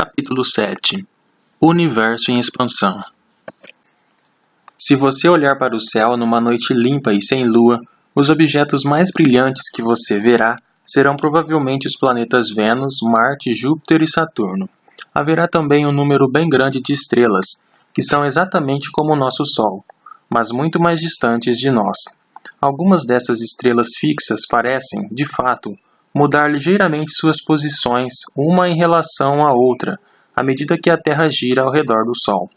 Capítulo 7 Universo em expansão. Se você olhar para o céu numa noite limpa e sem lua, os objetos mais brilhantes que você verá serão provavelmente os planetas Vênus, Marte, Júpiter e Saturno. Haverá também um número bem grande de estrelas, que são exatamente como o nosso Sol, mas muito mais distantes de nós. Algumas dessas estrelas fixas parecem, de fato, mudar ligeiramente suas posições uma em relação à outra, à medida que a Terra gira ao redor do Sol.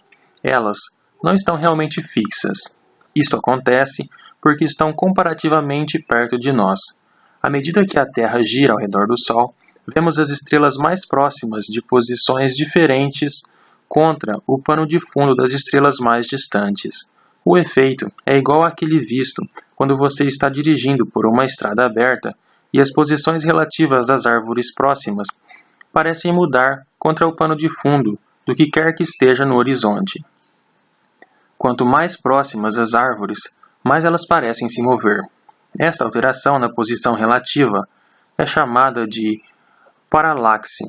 Elas não estão realmente fixas. Isto acontece porque estão comparativamente perto de nós. À medida que a Terra gira ao redor do Sol, vemos as estrelas mais próximas de posições diferentes contra o pano de fundo das estrelas mais distantes. O efeito é igual àquele visto quando você está dirigindo por uma estrada aberta e as posições relativas das árvores próximas parecem mudar contra o pano de fundo do que quer que esteja no horizonte. Quanto mais próximas as árvores, mais elas parecem se mover. Esta alteração na posição relativa é chamada de paralaxe.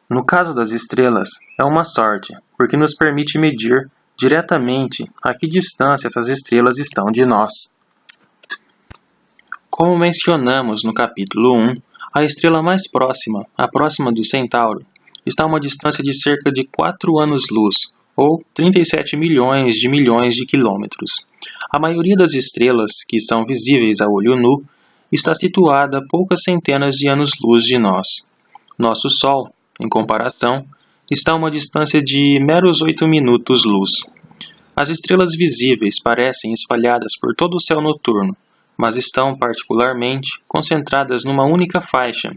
No caso das estrelas, é uma sorte, porque nos permite medir diretamente a que distância essas estrelas estão de nós. Como mencionamos no capítulo 1, a estrela mais próxima, a próxima do Centauro, está a uma distância de cerca de 4 anos-luz, ou 37 milhões de quilômetros. A maioria das estrelas, que são visíveis a olho nu, está situada a poucas centenas de anos-luz de nós. Nosso Sol, em comparação, está a uma distância de meros 8 minutos-luz. As estrelas visíveis parecem espalhadas por todo o céu noturno, mas estão particularmente concentradas numa única faixa,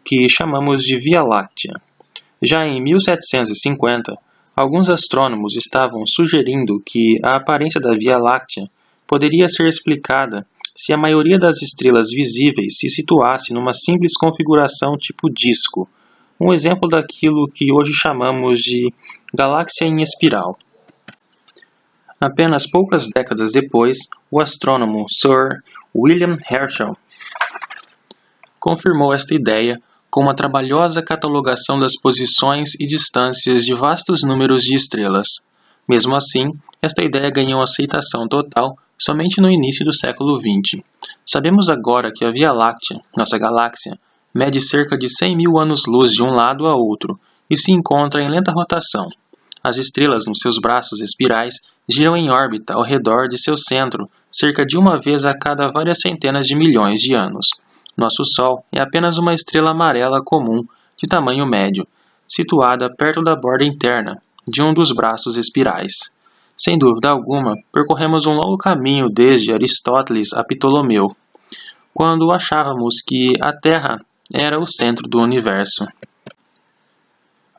que chamamos de Via Láctea. Já em 1750, alguns astrônomos estavam sugerindo que a aparência da Via Láctea poderia ser explicada se a maioria das estrelas visíveis se situasse numa simples configuração tipo disco, um exemplo daquilo que hoje chamamos de galáxia em espiral. Apenas poucas décadas depois, o astrônomo Sir William Herschel confirmou esta ideia com uma trabalhosa catalogação das posições e distâncias de vastos números de estrelas. Mesmo assim, esta ideia ganhou aceitação total somente no início do século XX. Sabemos agora que a Via Láctea, nossa galáxia, mede cerca de 100 mil anos-luz de um lado a outro e se encontra em lenta rotação. As estrelas nos seus braços espirais giram em órbita ao redor de seu centro cerca de uma vez a cada várias centenas de milhões de anos. Nosso Sol é apenas uma estrela amarela comum de tamanho médio, situada perto da borda interna de um dos braços espirais. Sem dúvida alguma, percorremos um longo caminho desde Aristóteles a Ptolomeu, quando achávamos que a Terra era o centro do universo.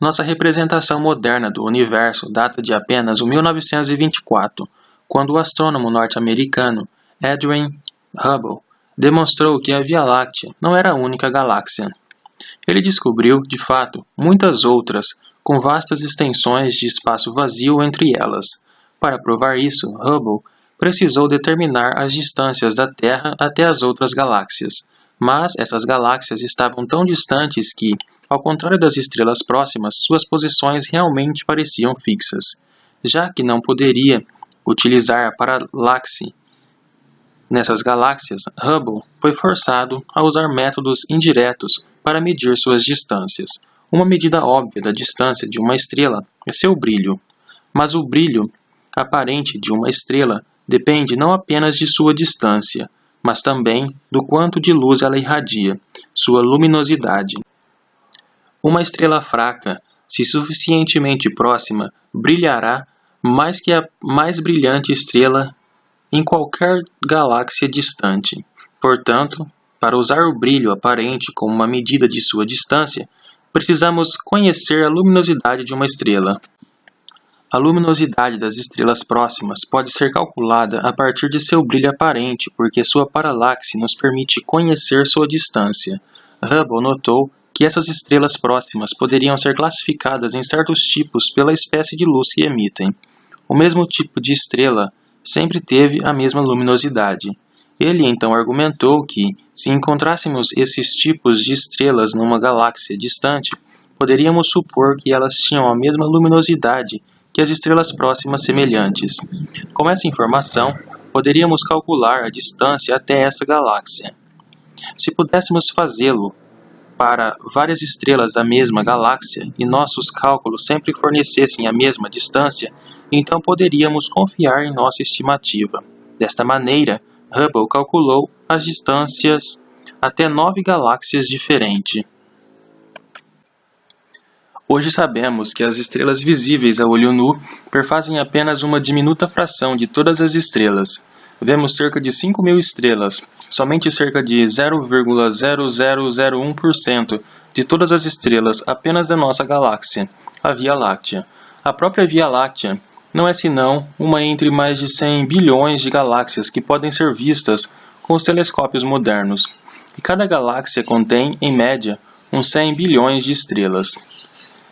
Nossa representação moderna do universo data de apenas 1924, quando o astrônomo norte-americano Edwin Hubble demonstrou que a Via Láctea não era a única galáxia. Ele descobriu, de fato, muitas outras, com vastas extensões de espaço vazio entre elas. Para provar isso, Hubble precisou determinar as distâncias da Terra até as outras galáxias. Mas essas galáxias estavam tão distantes que, ao contrário das estrelas próximas, suas posições realmente pareciam fixas. Já que não poderia utilizar a paralaxe nessas galáxias, Hubble foi forçado a usar métodos indiretos para medir suas distâncias. Uma medida óbvia da distância de uma estrela é seu brilho. Mas o brilho aparente de uma estrela depende não apenas de sua distância, mas também do quanto de luz ela irradia, sua luminosidade. Uma estrela fraca, se suficientemente próxima, brilhará mais que a mais brilhante estrela em qualquer galáxia distante. Portanto, para usar o brilho aparente como uma medida de sua distância, precisamos conhecer a luminosidade de uma estrela. A luminosidade das estrelas próximas pode ser calculada a partir de seu brilho aparente, porque sua paralaxe nos permite conhecer sua distância. Hubble notou que essas estrelas próximas poderiam ser classificadas em certos tipos pela espécie de luz que emitem. O mesmo tipo de estrela sempre teve a mesma luminosidade. Ele então argumentou que, se encontrássemos esses tipos de estrelas numa galáxia distante, poderíamos supor que elas tinham a mesma luminosidade que as estrelas próximas semelhantes. Com essa informação, poderíamos calcular a distância até essa galáxia. Se pudéssemos fazê-lo para várias estrelas da mesma galáxia e nossos cálculos sempre fornecessem a mesma distância, então poderíamos confiar em nossa estimativa. Desta maneira, Hubble calculou as distâncias até 9 galáxias diferentes. Hoje sabemos que as estrelas visíveis a olho nu perfazem apenas uma diminuta fração de todas as estrelas. Vemos cerca de 5.000 estrelas, somente cerca de 0,0001% de todas as estrelas apenas da nossa galáxia, a Via Láctea. A própria Via Láctea não é senão uma entre mais de 100 bilhões de galáxias que podem ser vistas com os telescópios modernos, e cada galáxia contém, em média, uns 100 bilhões de estrelas.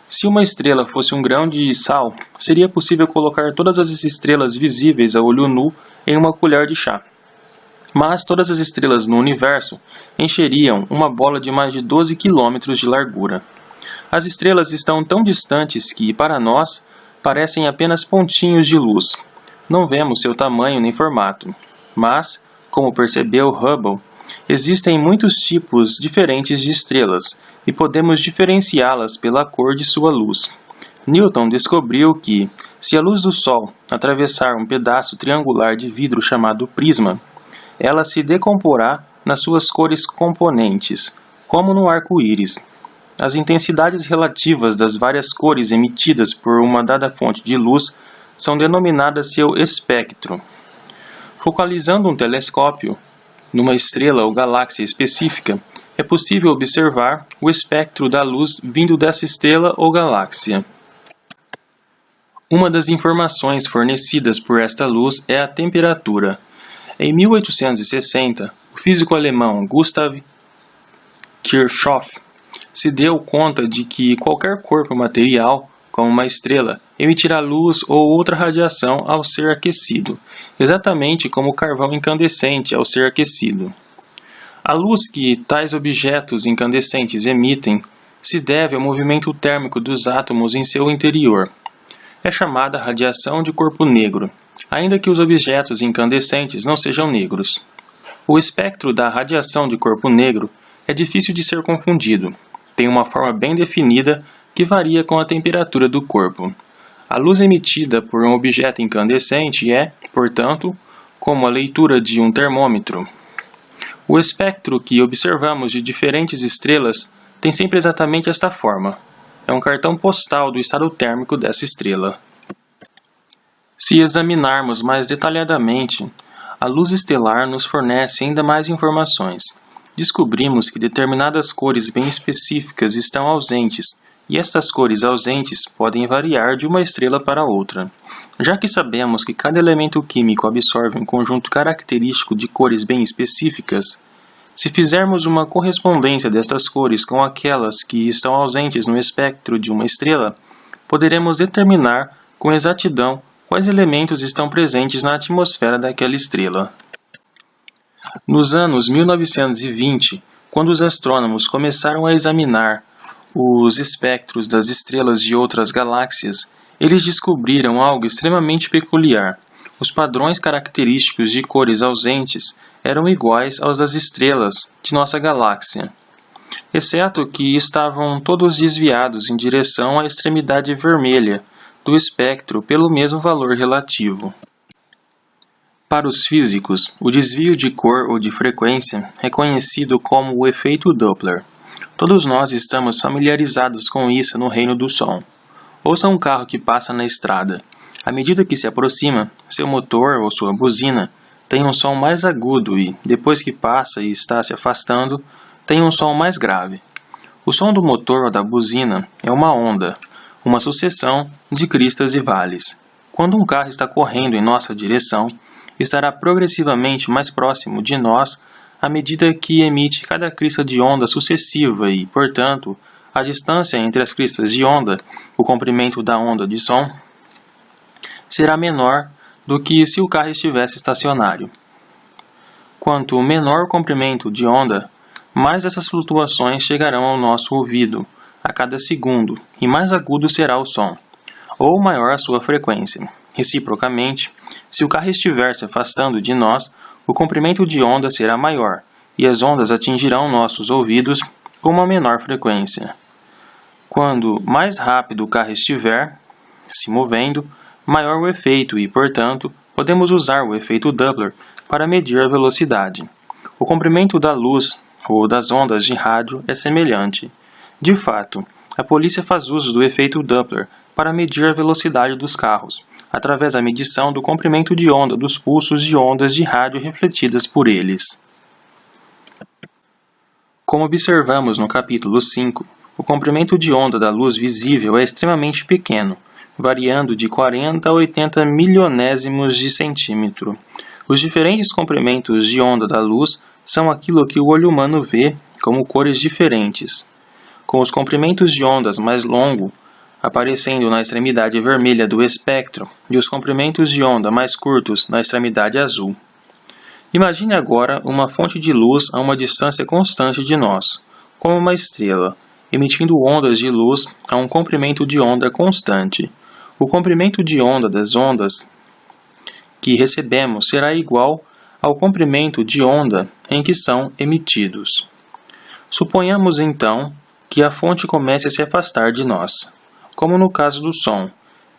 Se uma estrela fosse um grão de sal, seria possível colocar todas as estrelas visíveis a olho nu em uma colher de chá. Mas todas as estrelas no universo encheriam uma bola de mais de 12 quilômetros de largura. As estrelas estão tão distantes que, para nós, parecem apenas pontinhos de luz. Não vemos seu tamanho nem formato. Mas, como percebeu Hubble, existem muitos tipos diferentes de estrelas e podemos diferenciá-las pela cor de sua luz. Newton descobriu que, se a luz do Sol atravessar um pedaço triangular de vidro chamado prisma, ela se decomporá nas suas cores componentes, como no arco-íris. As intensidades relativas das várias cores emitidas por uma dada fonte de luz são denominadas seu espectro. Focalizando um telescópio numa estrela ou galáxia específica, é possível observar o espectro da luz vindo dessa estrela ou galáxia. Uma das informações fornecidas por esta luz é a temperatura. Em 1860, o físico alemão Gustav Kirchhoff se deu conta de que qualquer corpo material, como uma estrela, emitirá luz ou outra radiação ao ser aquecido, exatamente como o carvão incandescente ao ser aquecido. A luz que tais objetos incandescentes emitem se deve ao movimento térmico dos átomos em seu interior. É chamada radiação de corpo negro, ainda que os objetos incandescentes não sejam negros. O espectro da radiação de corpo negro é difícil de ser confundido. Tem uma forma bem definida que varia com a temperatura do corpo. A luz emitida por um objeto incandescente é, portanto, como a leitura de um termômetro. O espectro que observamos de diferentes estrelas tem sempre exatamente esta forma. É um cartão postal do estado térmico dessa estrela. Se examinarmos mais detalhadamente, a luz estelar nos fornece ainda mais informações. Descobrimos que determinadas cores bem específicas estão ausentes, e estas cores ausentes podem variar de uma estrela para outra. Já que sabemos que cada elemento químico absorve um conjunto característico de cores bem específicas, se fizermos uma correspondência destas cores com aquelas que estão ausentes no espectro de uma estrela, poderemos determinar com exatidão quais elementos estão presentes na atmosfera daquela estrela. Nos anos 1920, quando os astrônomos começaram a examinar os espectros das estrelas de outras galáxias, eles descobriram algo extremamente peculiar. Os padrões característicos de cores ausentes eram iguais aos das estrelas de nossa galáxia, exceto que estavam todos desviados em direção à extremidade vermelha do espectro pelo mesmo valor relativo. Para os físicos, o desvio de cor ou de frequência é conhecido como o efeito Doppler. Todos nós estamos familiarizados com isso no reino do som. Ouça um carro que passa na estrada. À medida que se aproxima, seu motor ou sua buzina tem um som mais agudo e, depois que passa e está se afastando, tem um som mais grave. O som do motor ou da buzina é uma onda, uma sucessão de cristas e vales. Quando um carro está correndo em nossa direção, estará progressivamente mais próximo de nós à medida que emite cada crista de onda sucessiva e, portanto, a distância entre as cristas de onda, o comprimento da onda de som, será menor do que se o carro estivesse estacionário. Quanto menor o comprimento de onda, mais essas flutuações chegarão ao nosso ouvido, a cada segundo, e mais agudo será o som, ou maior a sua frequência. Reciprocamente, se o carro estiver se afastando de nós, o comprimento de onda será maior, e as ondas atingirão nossos ouvidos com uma menor frequência. Quando mais rápido o carro estiver se movendo, maior o efeito e, portanto, podemos usar o efeito Doppler para medir a velocidade. O comprimento da luz ou das ondas de rádio é semelhante. De fato, a polícia faz uso do efeito Doppler para medir a velocidade dos carros, através da medição do comprimento de onda dos pulsos de ondas de rádio refletidas por eles. Como observamos no capítulo 5, o comprimento de onda da luz visível é extremamente pequeno, variando de 40 a 80 milionésimos de centímetro. Os diferentes comprimentos de onda da luz são aquilo que o olho humano vê como cores diferentes, com os comprimentos de ondas mais longos aparecendo na extremidade vermelha do espectro e os comprimentos de onda mais curtos na extremidade azul. Imagine agora uma fonte de luz a uma distância constante de nós, como uma estrela, emitindo ondas de luz a um comprimento de onda constante. O comprimento de onda das ondas que recebemos será igual ao comprimento de onda em que são emitidos. Suponhamos então que a fonte comece a se afastar de nós, como no caso do som.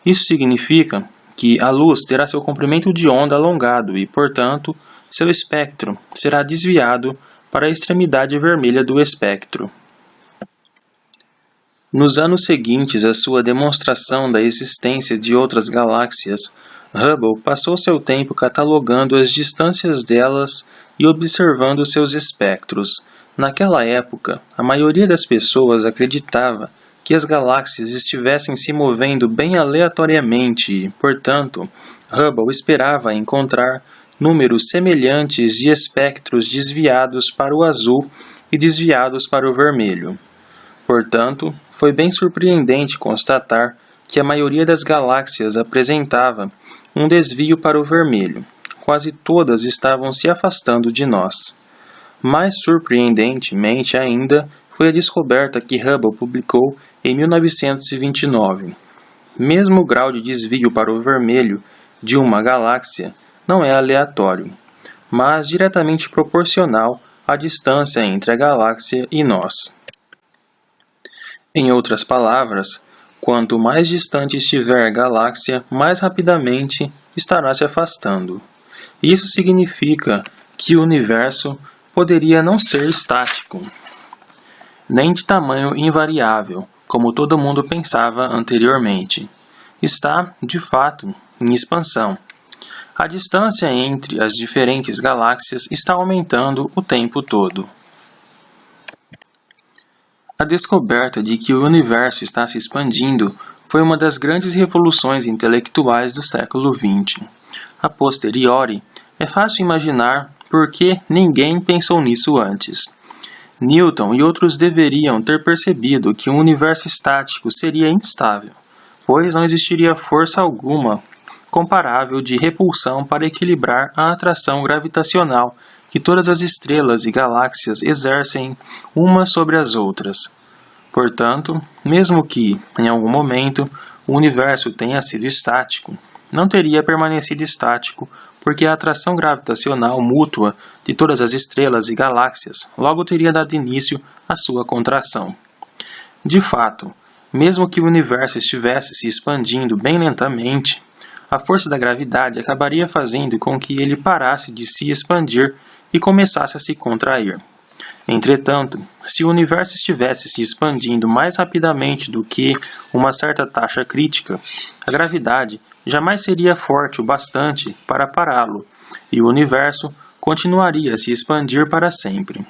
Isso significa que a luz terá seu comprimento de onda alongado e, portanto, seu espectro será desviado para a extremidade vermelha do espectro. Nos anos seguintes à sua demonstração da existência de outras galáxias, Hubble passou seu tempo catalogando as distâncias delas e observando seus espectros. Naquela época, a maioria das pessoas acreditava que as galáxias estivessem se movendo bem aleatoriamente e, portanto, Hubble esperava encontrar números semelhantes de espectros desviados para o azul e desviados para o vermelho. Portanto, foi bem surpreendente constatar que a maioria das galáxias apresentava um desvio para o vermelho. Quase todas estavam se afastando de nós. Mais surpreendentemente ainda foi a descoberta que Hubble publicou em 1929. Mesmo o grau de desvio para o vermelho de uma galáxia não é aleatório, mas diretamente proporcional à distância entre a galáxia e nós. Em outras palavras, quanto mais distante estiver a galáxia, mais rapidamente estará se afastando. Isso significa que o universo poderia não ser estático, nem de tamanho invariável, como todo mundo pensava anteriormente. Está, de fato, em expansão. A distância entre as diferentes galáxias está aumentando o tempo todo. A descoberta de que o universo está se expandindo foi uma das grandes revoluções intelectuais do século XX. A posteriori, é fácil imaginar por que ninguém pensou nisso antes. Newton e outros deveriam ter percebido que um universo estático seria instável, pois não existiria força alguma comparável de repulsão para equilibrar a atração gravitacional que todas as estrelas e galáxias exercem umas sobre as outras. Portanto, mesmo que, em algum momento, o universo tenha sido estático, não teria permanecido estático porque a atração gravitacional mútua de todas as estrelas e galáxias logo teria dado início à sua contração. De fato, mesmo que o universo estivesse se expandindo bem lentamente, a força da gravidade acabaria fazendo com que ele parasse de se expandir e começasse a se contrair. Entretanto, se o universo estivesse se expandindo mais rapidamente do que uma certa taxa crítica, a gravidade jamais seria forte o bastante para pará-lo, e o universo continuaria a se expandir para sempre.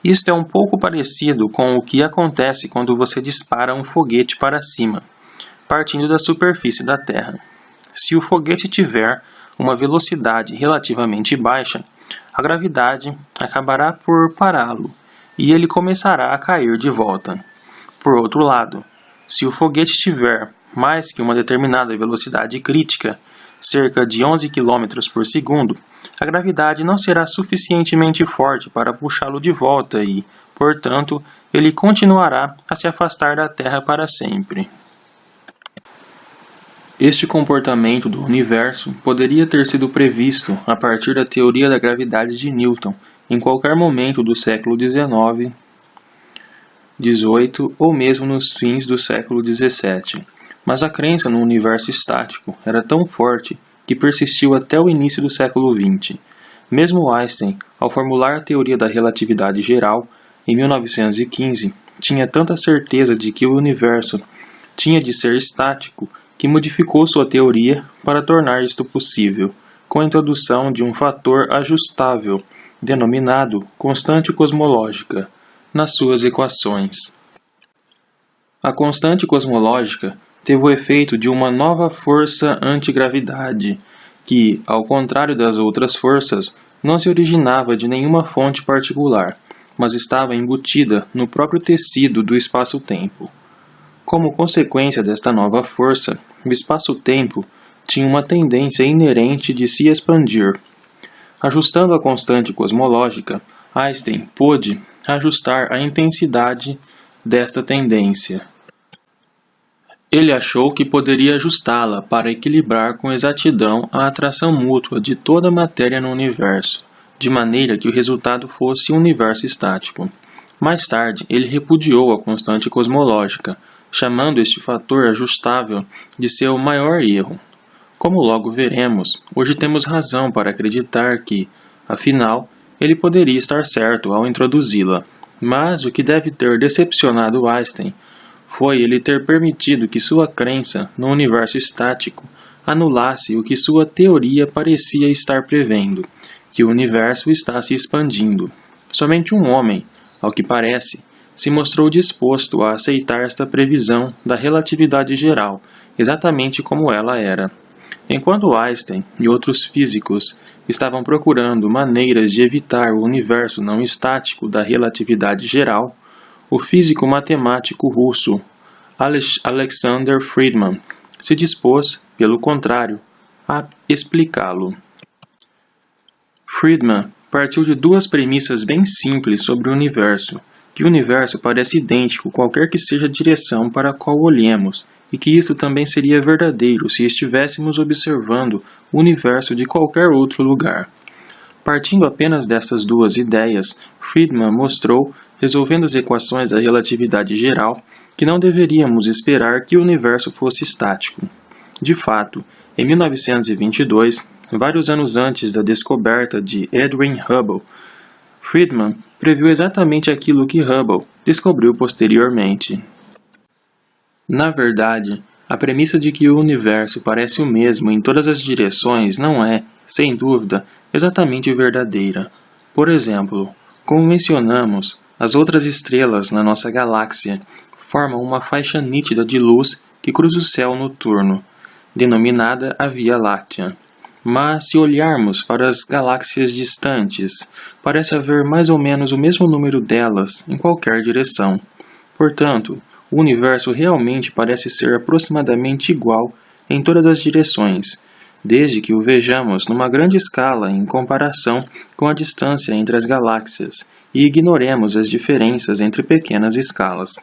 Isto é um pouco parecido com o que acontece quando você dispara um foguete para cima, partindo da superfície da Terra. Se o foguete tiver uma velocidade relativamente baixa, a gravidade acabará por pará-lo e ele começará a cair de volta. Por outro lado, se o foguete tiver mais que uma determinada velocidade crítica, cerca de 11 km por segundo, a gravidade não será suficientemente forte para puxá-lo de volta e, portanto, ele continuará a se afastar da Terra para sempre. Este comportamento do universo poderia ter sido previsto a partir da teoria da gravidade de Newton em qualquer momento do século XIX, XVIII ou mesmo nos fins do século XVII, mas a crença no universo estático era tão forte que persistiu até o início do século XX. Mesmo Einstein, ao formular a teoria da relatividade geral, em 1915, tinha tanta certeza de que o universo tinha de ser estático que modificou sua teoria para tornar isto possível, com a introdução de um fator ajustável, denominado constante cosmológica, nas suas equações. A constante cosmológica teve o efeito de uma nova força antigravidade, que, ao contrário das outras forças, não se originava de nenhuma fonte particular, mas estava embutida no próprio tecido do espaço-tempo. Como consequência desta nova força, o espaço-tempo tinha uma tendência inerente de se expandir. Ajustando a constante cosmológica, Einstein pôde ajustar a intensidade desta tendência. Ele achou que poderia ajustá-la para equilibrar com exatidão a atração mútua de toda a matéria no universo, de maneira que o resultado fosse um universo estático. Mais tarde, ele repudiou a constante cosmológica, chamando este fator ajustável de seu maior erro. Como logo veremos, hoje temos razão para acreditar que, afinal, ele poderia estar certo ao introduzi-la. Mas o que deve ter decepcionado Einstein foi ele ter permitido que sua crença no universo estático anulasse o que sua teoria parecia estar prevendo, que o universo está se expandindo. Somente um homem, ao que parece, se mostrou disposto a aceitar esta previsão da relatividade geral, exatamente como ela era. Enquanto Einstein e outros físicos estavam procurando maneiras de evitar o universo não estático da relatividade geral, o físico matemático russo Alexander Friedmann se dispôs, pelo contrário, a explicá-lo. Friedmann partiu de duas premissas bem simples sobre o universo: que o universo parece idêntico qualquer que seja a direção para a qual olhemos, e que isto também seria verdadeiro se estivéssemos observando o universo de qualquer outro lugar. Partindo apenas dessas duas ideias, Friedmann mostrou, resolvendo as equações da relatividade geral, que não deveríamos esperar que o universo fosse estático. De fato, em 1922, vários anos antes da descoberta de Edwin Hubble, Friedmann previu exatamente aquilo que Hubble descobriu posteriormente. Na verdade, a premissa de que o universo parece o mesmo em todas as direções não é, sem dúvida, exatamente verdadeira. Por exemplo, como mencionamos, as outras estrelas na nossa galáxia formam uma faixa nítida de luz que cruza o céu noturno, denominada a Via Láctea. Mas, se olharmos para as galáxias distantes, parece haver mais ou menos o mesmo número delas em qualquer direção. Portanto, o universo realmente parece ser aproximadamente igual em todas as direções, desde que o vejamos numa grande escala em comparação com a distância entre as galáxias e ignoremos as diferenças entre pequenas escalas.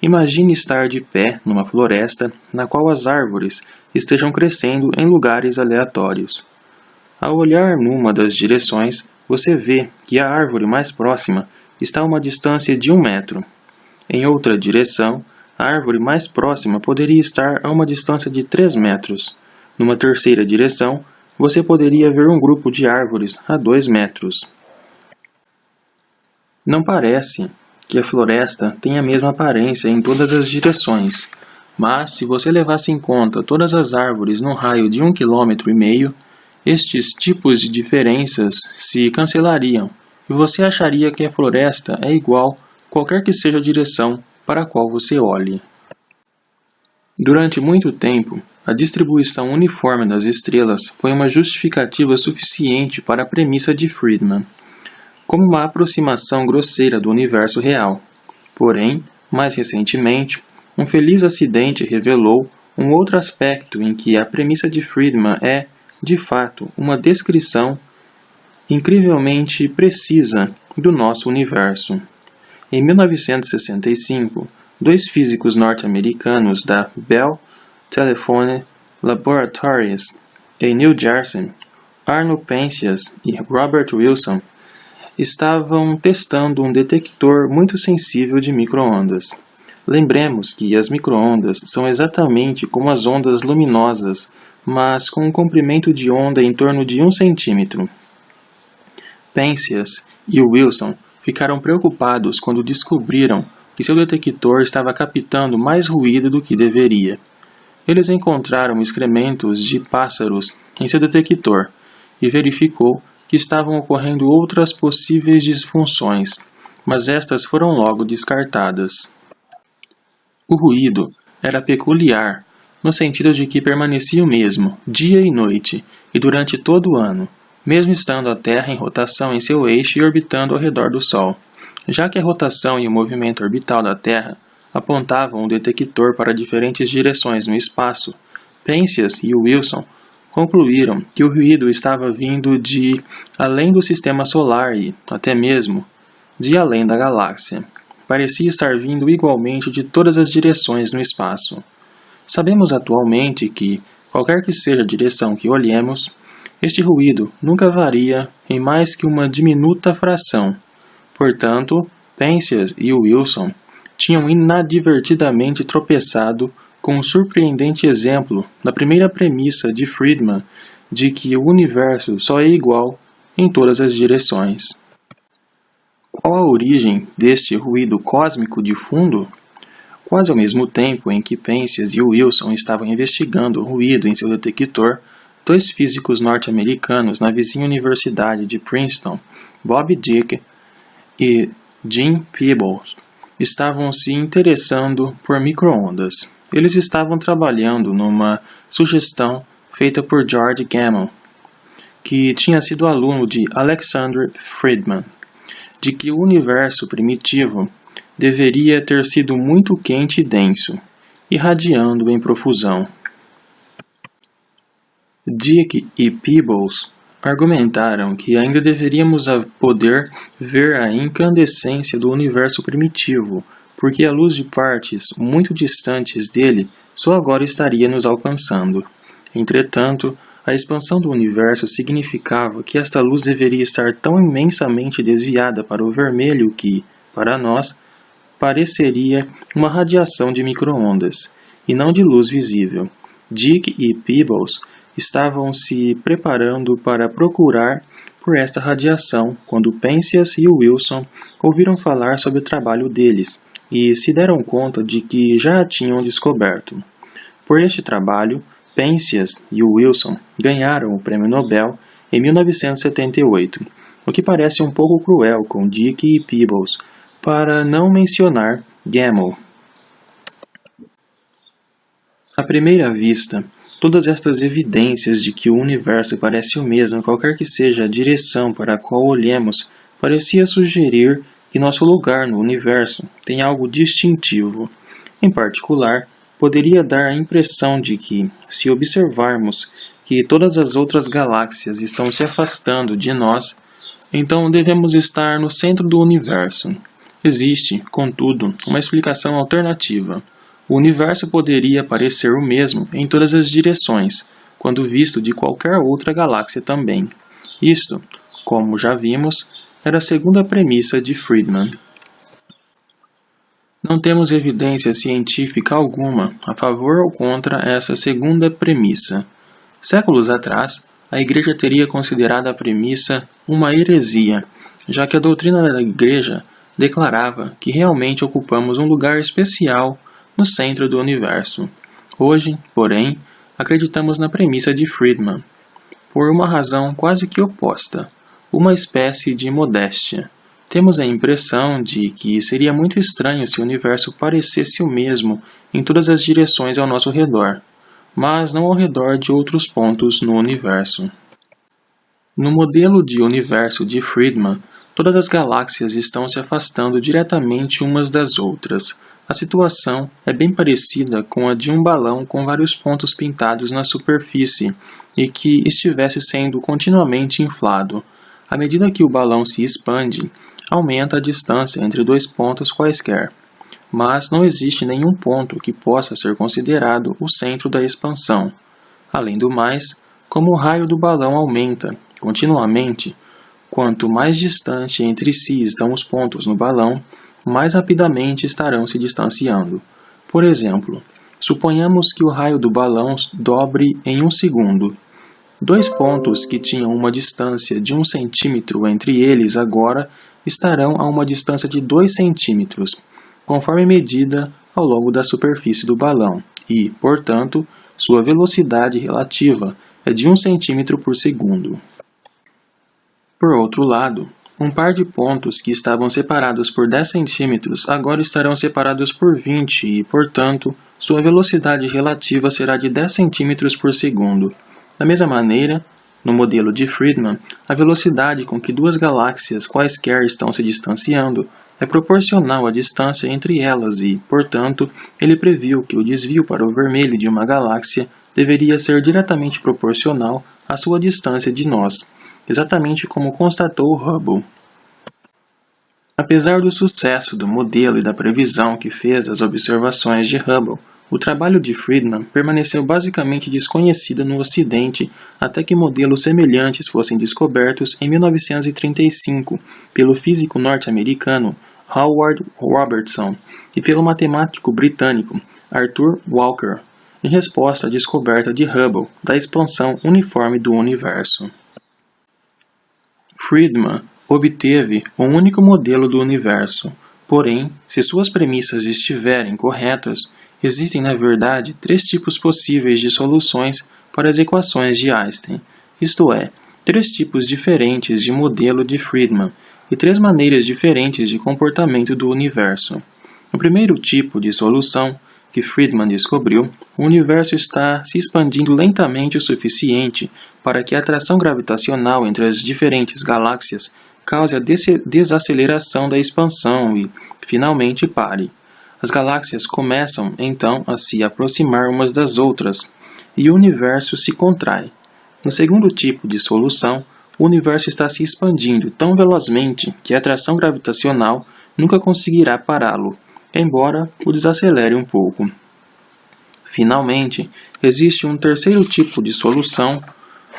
Imagine estar de pé numa floresta na qual as árvores estejam crescendo em lugares aleatórios. Ao olhar numa das direções, você vê que a árvore mais próxima está a uma distância de 1 metro. Em outra direção, a árvore mais próxima poderia estar a uma distância de 3 metros. Numa terceira direção, você poderia ver um grupo de árvores a 2 metros. Não parece que a floresta tem a mesma aparência em todas as direções, mas se você levasse em conta todas as árvores num raio de 1,5 km, estes tipos de diferenças se cancelariam e você acharia que a floresta é igual qualquer que seja a direção para a qual você olhe. Durante muito tempo, a distribuição uniforme das estrelas foi uma justificativa suficiente para a premissa de Friedmann, como uma aproximação grosseira do universo real. Porém, mais recentemente, um feliz acidente revelou um outro aspecto em que a premissa de Friedmann é, de fato, uma descrição incrivelmente precisa do nosso universo. Em 1965, dois físicos norte-americanos da Bell Telephone Laboratories, em New Jersey, Arnold Penzias e Robert Wilson, estavam testando um detector muito sensível de micro-ondas. Lembremos que as micro-ondas são exatamente como as ondas luminosas, mas com um comprimento de onda em torno de 1 centímetro. Penzias e Wilson ficaram preocupados quando descobriram que seu detector estava captando mais ruído do que deveria. Eles encontraram excrementos de pássaros em seu detector e verificou que estavam ocorrendo outras possíveis disfunções, mas estas foram logo descartadas. O ruído era peculiar, no sentido de que permanecia o mesmo, dia e noite, e durante todo o ano, mesmo estando a Terra em rotação em seu eixo e orbitando ao redor do Sol. Já que a rotação e o movimento orbital da Terra apontavam o detector para diferentes direções no espaço, Penzias e Wilson concluíram que o ruído estava vindo de além do sistema solar e, até mesmo, de além da galáxia. Parecia estar vindo igualmente de todas as direções no espaço. Sabemos atualmente que, qualquer que seja a direção que olhemos, este ruído nunca varia em mais que uma diminuta fração. Portanto, Penzias e Wilson tinham inadvertidamente tropeçado com um surpreendente exemplo da primeira premissa de Friedman de que o universo só é igual em todas as direções. Qual a origem deste ruído cósmico de fundo? Quase ao mesmo tempo em que Penzias e Wilson estavam investigando o ruído em seu detector, dois físicos norte-americanos na vizinha Universidade de Princeton, Bob Dick e Jim Peebles, estavam se interessando por micro-ondas. Eles estavam trabalhando numa sugestão feita por George Gamow, que tinha sido aluno de Alexander Friedman, de que o universo primitivo deveria ter sido muito quente e denso, irradiando em profusão. Dick e Peebles argumentaram que ainda deveríamos poder ver a incandescência do universo primitivo, porque a luz de partes muito distantes dele só agora estaria nos alcançando. Entretanto, a expansão do universo significava que esta luz deveria estar tão imensamente desviada para o vermelho que, para nós, pareceria uma radiação de micro-ondas, e não de luz visível. Dick e Peebles estavam se preparando para procurar por esta radiação quando Penzias e Wilson ouviram falar sobre o trabalho deles e se deram conta de que já a tinham descoberto. Por este trabalho, Penzias e Wilson ganharam o Prêmio Nobel em 1978, o que parece um pouco cruel com Dick e Peebles, para não mencionar Gamow. À primeira vista, todas estas evidências de que o universo parece o mesmo, qualquer que seja a direção para a qual olhemos, parecia sugerir que nosso lugar no universo tem algo distintivo. Em particular, poderia dar a impressão de que, se observarmos que todas as outras galáxias estão se afastando de nós, então devemos estar no centro do universo. Existe, contudo, uma explicação alternativa. O universo poderia parecer o mesmo em todas as direções, quando visto de qualquer outra galáxia também. Isto, como já vimos, era a segunda premissa de Friedman. Não temos evidência científica alguma a favor ou contra essa segunda premissa. Séculos atrás, a Igreja teria considerado a premissa uma heresia, já que a doutrina da Igreja declarava que realmente ocupamos um lugar especial no centro do universo. Hoje, porém, acreditamos na premissa de Friedman, por uma razão quase que oposta, uma espécie de modéstia. Temos a impressão de que seria muito estranho se o universo parecesse o mesmo em todas as direções ao nosso redor, mas não ao redor de outros pontos no universo. No modelo de universo de Friedman, todas as galáxias estão se afastando diretamente umas das outras. A situação é bem parecida com a de um balão com vários pontos pintados na superfície e que estivesse sendo continuamente inflado. À medida que o balão se expande, aumenta a distância entre dois pontos quaisquer, mas não existe nenhum ponto que possa ser considerado o centro da expansão. Além do mais, como o raio do balão aumenta continuamente, quanto mais distante entre si estão os pontos no balão, mais rapidamente estarão se distanciando. Por exemplo, suponhamos que o raio do balão dobre em 1 segundo. Dois pontos que tinham uma distância de 1 centímetro entre eles agora estarão a uma distância de 2 centímetros, conforme medida ao longo da superfície do balão, e, portanto, sua velocidade relativa é de 1 centímetro por segundo. Por outro lado, um par de pontos que estavam separados por 10 centímetros agora estarão separados por 20 e, portanto, sua velocidade relativa será de 10 centímetros por segundo. Da mesma maneira, no modelo de Friedmann, a velocidade com que duas galáxias quaisquer estão se distanciando é proporcional à distância entre elas e, portanto, ele previu que o desvio para o vermelho de uma galáxia deveria ser diretamente proporcional à sua distância de nós, exatamente como constatou Hubble. Apesar do sucesso do modelo e da previsão que fez das observações de Hubble, o trabalho de Friedmann permaneceu basicamente desconhecido no Ocidente até que modelos semelhantes fossem descobertos em 1935 pelo físico norte-americano Howard Robertson e pelo matemático britânico Arthur Walker, em resposta à descoberta de Hubble da expansão uniforme do universo. Friedmann obteve um único modelo do universo, porém, se suas premissas estiverem corretas, existem na verdade 3 tipos possíveis de soluções para as equações de Einstein, isto é, 3 tipos diferentes de modelo de Friedmann e 3 maneiras diferentes de comportamento do universo. No primeiro tipo de solução, que Friedmann descobriu, o universo está se expandindo lentamente o suficiente para que a atração gravitacional entre as diferentes galáxias cause a desaceleração da expansão e, finalmente, pare. As galáxias começam, então, a se aproximar umas das outras, e o universo se contrai. No segundo tipo de solução, o universo está se expandindo tão velozmente que a atração gravitacional nunca conseguirá pará-lo, embora o desacelere um pouco. Finalmente, existe um terceiro tipo de solução,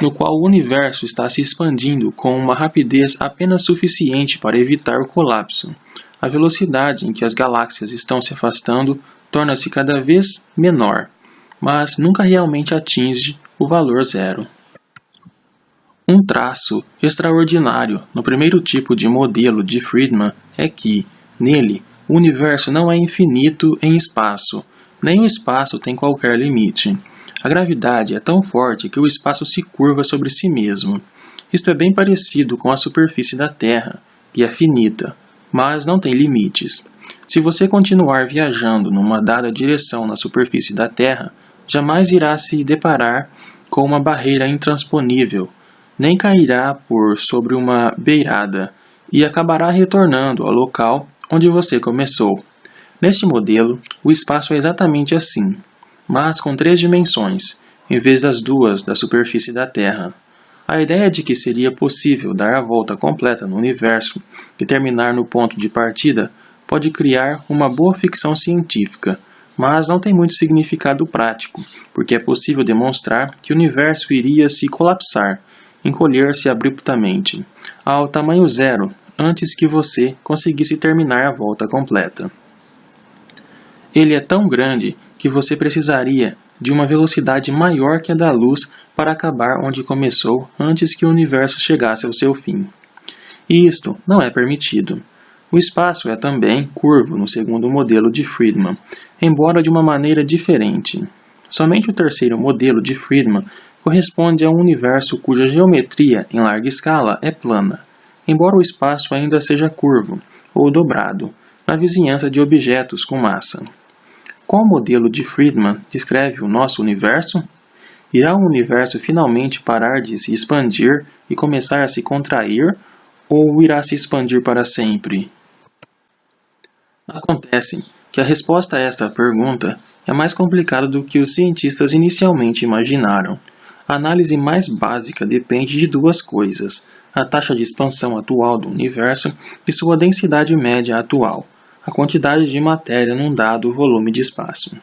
no qual o universo está se expandindo com uma rapidez apenas suficiente para evitar o colapso. A velocidade em que as galáxias estão se afastando torna-se cada vez menor, mas nunca realmente atinge o valor zero. Um traço extraordinário no primeiro tipo de modelo de Friedmann é que, nele, o universo não é infinito em espaço, nem o espaço tem qualquer limite. A gravidade é tão forte que o espaço se curva sobre si mesmo. Isto é bem parecido com a superfície da Terra, que é finita, mas não tem limites. Se você continuar viajando numa dada direção na superfície da Terra, jamais irá se deparar com uma barreira intransponível, nem cairá por sobre uma beirada, e acabará retornando ao local onde você começou. Neste modelo, o espaço é exatamente assim, mas com 3 dimensões, em vez das 2 da superfície da Terra. A ideia de que seria possível dar a volta completa no universo e terminar no ponto de partida pode criar uma boa ficção científica, mas não tem muito significado prático, porque é possível demonstrar que o universo iria se colapsar, encolher-se abruptamente, ao tamanho zero, antes que você conseguisse terminar a volta completa. Ele é tão grande que você precisaria de uma velocidade maior que a da luz para acabar onde começou antes que o universo chegasse ao seu fim. E isto não é permitido. O espaço é também curvo no segundo modelo de Friedmann, embora de uma maneira diferente. Somente o terceiro modelo de Friedmann corresponde a um universo cuja geometria em larga escala é plana, embora o espaço ainda seja curvo, ou dobrado, na vizinhança de objetos com massa. Qual modelo de Friedmann descreve o nosso universo? Irá o universo finalmente parar de se expandir e começar a se contrair, ou irá se expandir para sempre? Acontece que a resposta a esta pergunta é mais complicada do que os cientistas inicialmente imaginaram. A análise mais básica depende de duas coisas: a taxa de expansão atual do universo e sua densidade média atual, a quantidade de matéria num dado volume de espaço.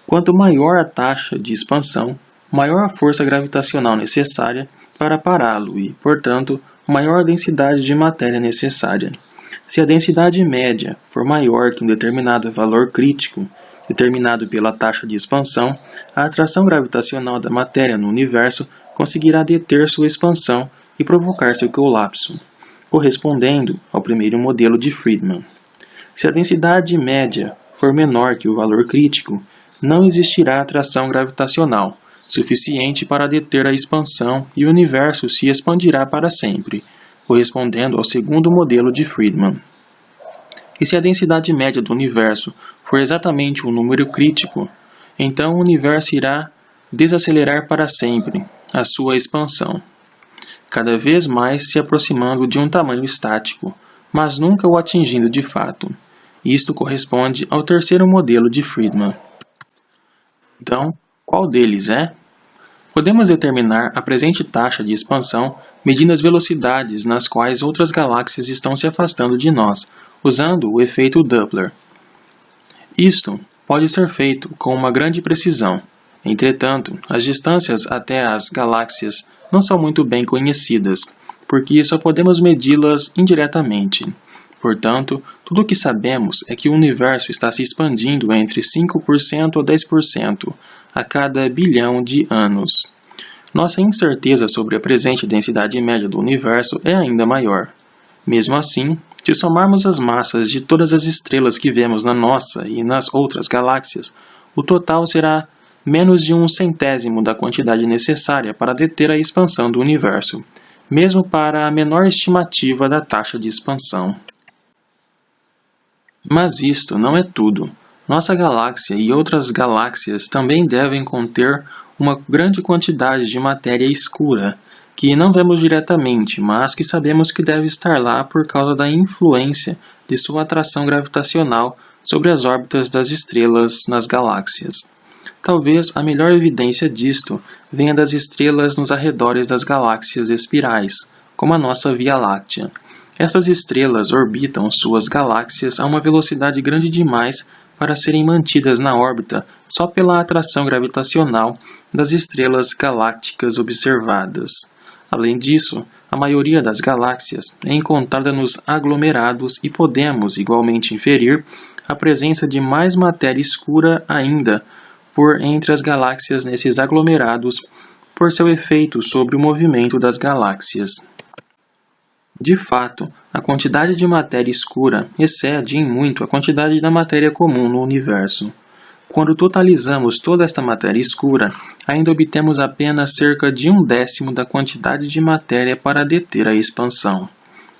Quanto maior a taxa de expansão, maior a força gravitacional necessária para pará-lo e, portanto, maior a densidade de matéria necessária. Se a densidade média for maior que um determinado valor crítico, determinado pela taxa de expansão, a atração gravitacional da matéria no universo conseguirá deter sua expansão e provocar seu colapso, correspondendo ao primeiro modelo de Friedmann. Se a densidade média for menor que o valor crítico, não existirá atração gravitacional suficiente para deter a expansão e o universo se expandirá para sempre, correspondendo ao segundo modelo de Friedmann. E se a densidade média do universo for exatamente um número crítico, então o universo irá desacelerar para sempre a sua expansão, cada vez mais se aproximando de um tamanho estático, mas nunca o atingindo de fato. Isto corresponde ao terceiro modelo de Friedmann. Então, qual deles é? Podemos determinar a presente taxa de expansão medindo as velocidades nas quais outras galáxias estão se afastando de nós, usando o efeito Doppler. Isto pode ser feito com uma grande precisão. Entretanto, as distâncias até as galáxias não são muito bem conhecidas, porque só podemos medi-las indiretamente. Portanto, tudo o que sabemos é que o universo está se expandindo entre 5% a 10% a cada bilhão de anos. Nossa incerteza sobre a presente densidade média do universo é ainda maior. Mesmo assim, se somarmos as massas de todas as estrelas que vemos na nossa e nas outras galáxias, o total será menos de 1/100º da quantidade necessária para deter a expansão do universo, mesmo para a menor estimativa da taxa de expansão. Mas isto não é tudo. Nossa galáxia e outras galáxias também devem conter uma grande quantidade de matéria escura, que não vemos diretamente, mas que sabemos que deve estar lá por causa da influência de sua atração gravitacional sobre as órbitas das estrelas nas galáxias. Talvez a melhor evidência disto venha das estrelas nos arredores das galáxias espirais, como a nossa Via Láctea. Essas estrelas orbitam suas galáxias a uma velocidade grande demais para serem mantidas na órbita só pela atração gravitacional das estrelas galácticas observadas. Além disso, a maioria das galáxias é encontrada nos aglomerados e podemos igualmente inferir a presença de mais matéria escura ainda por entre as galáxias nesses aglomerados por seu efeito sobre o movimento das galáxias. De fato, a quantidade de matéria escura excede em muito a quantidade da matéria comum no universo. Quando totalizamos toda esta matéria escura, ainda obtemos apenas cerca de 1/10 da quantidade de matéria para deter a expansão.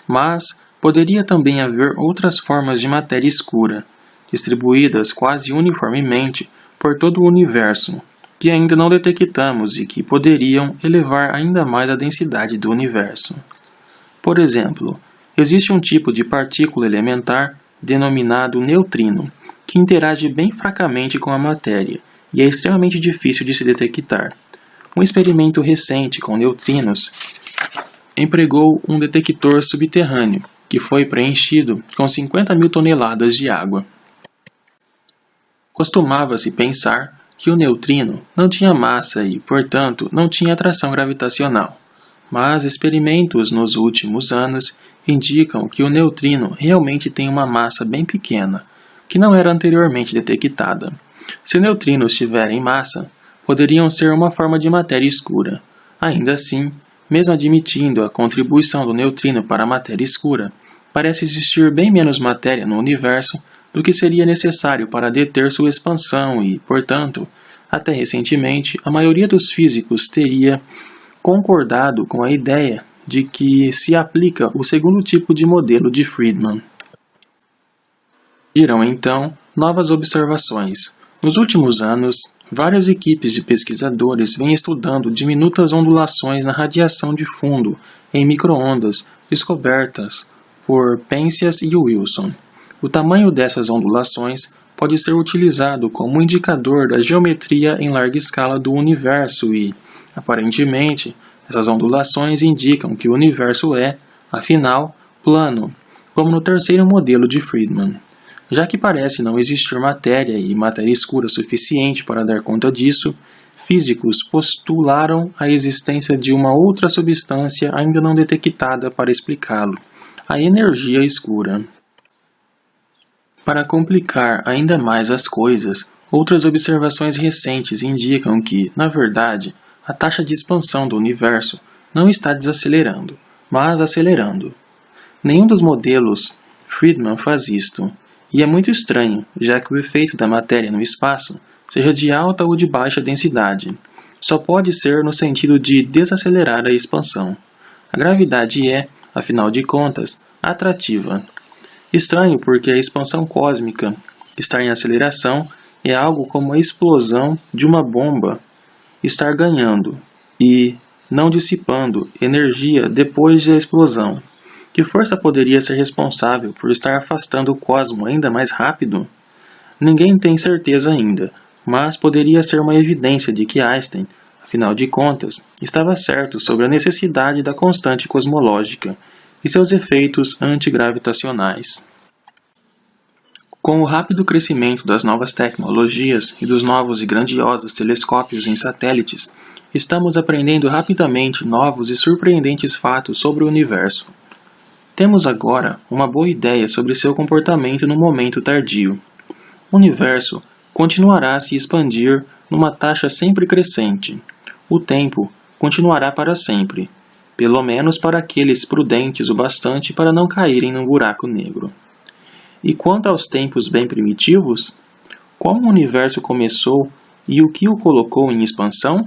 Mas poderia também haver outras formas de matéria escura, distribuídas quase uniformemente por todo o universo, que ainda não detectamos e que poderiam elevar ainda mais a densidade do universo. Por exemplo, existe um tipo de partícula elementar denominado neutrino, que interage bem fracamente com a matéria e é extremamente difícil de se detectar. Um experimento recente com neutrinos empregou um detector subterrâneo, que foi preenchido com 50.000 toneladas de água. Costumava-se pensar que o neutrino não tinha massa e, portanto, não tinha atração gravitacional. Mas experimentos nos últimos anos indicam que o neutrino realmente tem uma massa bem pequena, que não era anteriormente detectada. Se neutrinos tiverem massa, poderiam ser uma forma de matéria escura. Ainda assim, mesmo admitindo a contribuição do neutrino para a matéria escura, parece existir bem menos matéria no universo do que seria necessário para deter sua expansão e, portanto, até recentemente, a maioria dos físicos teria concordado com a ideia de que se aplica o segundo tipo de modelo de Friedmann. Surgiram então novas observações. Nos últimos anos, várias equipes de pesquisadores vêm estudando diminutas ondulações na radiação de fundo em micro-ondas descobertas por Penzias e Wilson. O tamanho dessas ondulações pode ser utilizado como indicador da geometria em larga escala do universo e, Aparentemente, essas ondulações indicam que o universo é, afinal, plano, como no terceiro modelo de Friedman. Já que parece não existir matéria e matéria escura suficiente para dar conta disso, físicos postularam a existência de uma outra substância ainda não detectada para explicá-lo, a energia escura. Para complicar ainda mais as coisas, outras observações recentes indicam que, na verdade, a taxa de expansão do universo não está desacelerando, mas acelerando. Nenhum dos modelos Friedman faz isto, e é muito estranho, já que o efeito da matéria no espaço, seja de alta ou de baixa densidade, só pode ser no sentido de desacelerar a expansão. A gravidade é, afinal de contas, atrativa. Estranho porque a expansão cósmica estar em aceleração é algo como a explosão de uma bomba estar ganhando e não dissipando energia depois da explosão. Que força poderia ser responsável por estar afastando o cosmo ainda mais rápido? Ninguém tem certeza ainda, mas poderia ser uma evidência de que Einstein, afinal de contas, estava certo sobre a necessidade da constante cosmológica e seus efeitos antigravitacionais. Com o rápido crescimento das novas tecnologias e dos novos e grandiosos telescópios em satélites, estamos aprendendo rapidamente novos e surpreendentes fatos sobre o universo. Temos agora uma boa ideia sobre seu comportamento no momento tardio. O universo continuará a se expandir numa taxa sempre crescente. O tempo continuará para sempre, pelo menos para aqueles prudentes o bastante para não caírem num buraco negro. E quanto aos tempos bem primitivos, como o universo começou e o que o colocou em expansão?